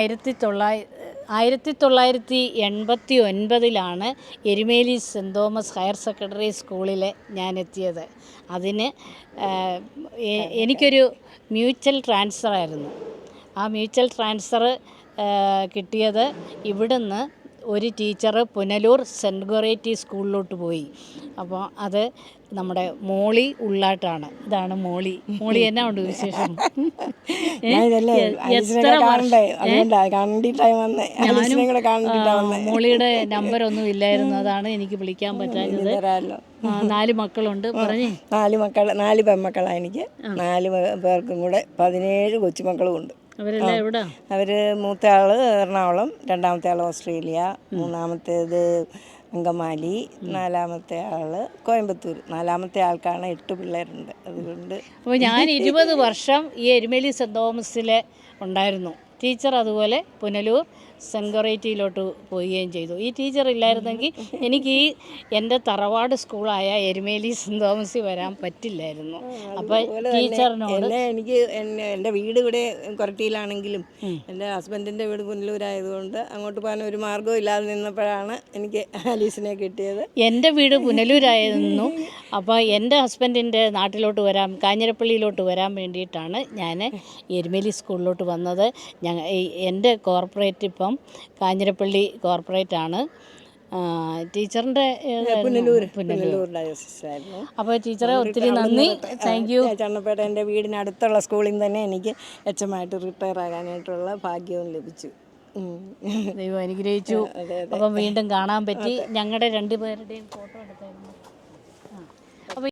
1989 Erumeli saint Thomas higher secondary സ്കൂളിൽ ഞാൻ എത്തിയത്. അതിന് എനിക്കൊരു മ്യൂച്വൽ ട്രാൻസ്ഫറായിരുന്നു. ആ മ്യൂച്വൽ ട്രാൻസ്ഫർ കിട്ടിയത് ഇവിടുന്ന് ഒരു ടീച്ചർ പുനലൂർ സെൻറ്റ് ഗൊറേറ്റി സ്കൂളിലോട്ട് പോയി. അപ്പോൾ അത് നമ്മുടെ മോളി ഉള്ളാട്ടാണ്. ഇതാണ് മോളി. മോളി എന്നാ ഉണ്ട് വിശേഷം? മോളിയുടെ നമ്പരൊന്നും ഇല്ലായിരുന്നു, അതാണ് എനിക്ക് വിളിക്കാൻ പറ്റാഞ്ഞത്. 4 മക്കളുണ്ട്. പറഞ്ഞേ. 4 പെൺമക്കളാണ് എനിക്ക്. 4 പേർക്കും കൂടെ 17 കൊച്ചുമക്കളും ഉണ്ട്. അവരെല്ലാം എവിടെ? അവർ മൂത്ത ആൾ എറണാകുളം, രണ്ടാമത്തെ ആൾ ഓസ്ട്രേലിയ, മൂന്നാമത്തേത് അങ്കമാലി, 4-മത്തെ ആൾ കോയമ്പത്തൂർ. 4-മത്തെ ആൾക്കാണ് 8 പിള്ളേരുണ്ട്. അതുകൊണ്ട് അപ്പോൾ ഞാൻ 20 വർഷം ഈ എരുമേലി സെൻറ് തോമസിൽ ഉണ്ടായിരുന്നു. ടീച്ചർ അതുപോലെ പുനലൂർ സെൻറ്റ് ഗൊറേറ്റിയിലോട്ട് പോവുകയും ചെയ്തു. ഈ ടീച്ചർ ഇല്ലായിരുന്നെങ്കിൽ എനിക്ക് ഈ എൻ്റെ തറവാട് സ്കൂളായ എരുമേലി സെൻറ് തോമസിൽ വരാൻ പറ്റില്ലായിരുന്നു. അപ്പോൾ ടീച്ചറിനോട് എനിക്ക് എൻ്റെ വീട് ഇവിടെ കൊരട്ടിയിലാണെങ്കിലും എൻ്റെ ഹസ്ബൻഡിൻ്റെ വീട് പുനലൂരായതുകൊണ്ട് അങ്ങോട്ട് പോകാൻ ഒരു മാർഗ്ഗവും ഇല്ലാതെ നിന്നപ്പോഴാണ് എനിക്ക് ആലീസിനെ കിട്ടിയത്. എൻ്റെ വീട് പുനലൂരായിരുന്നു. അപ്പോൾ എൻ്റെ ഹസ്ബൻഡിൻ്റെ നാട്ടിലോട്ട് വരാൻ, കാഞ്ഞിരപ്പള്ളിയിലോട്ട് വരാൻ വേണ്ടിയിട്ടാണ് ഞാൻ എരുമേലി സ്കൂളിലോട്ട് വന്നത്. എൻ്റെ കോർപ്പറേറ്റ് ഇപ്പം കാഞ്ഞിരപ്പള്ളി കോർപ്പറേറ്റാണ്. ടീച്ചറിൻ്റെ അപ്പോൾ ടീച്ചറെ ഒത്തിരി നന്ദി. Thank you. ചണ്ണപ്പേട്ട എൻ്റെ വീടിനടുത്തുള്ള സ്കൂളിൽ നിന്ന് തന്നെ എനിക്ക് എച്ചമായിട്ട് റിട്ടയർ ആകാനായിട്ടുള്ള ഭാഗ്യവും ലഭിച്ചു. ദൈവം അനുഗ്രഹിച്ചു. അപ്പം വീണ്ടും കാണാൻ പറ്റി. ഞങ്ങളുടെ 2 പേരുടെയും ഫോട്ടോ എടുത്തായിരുന്നു.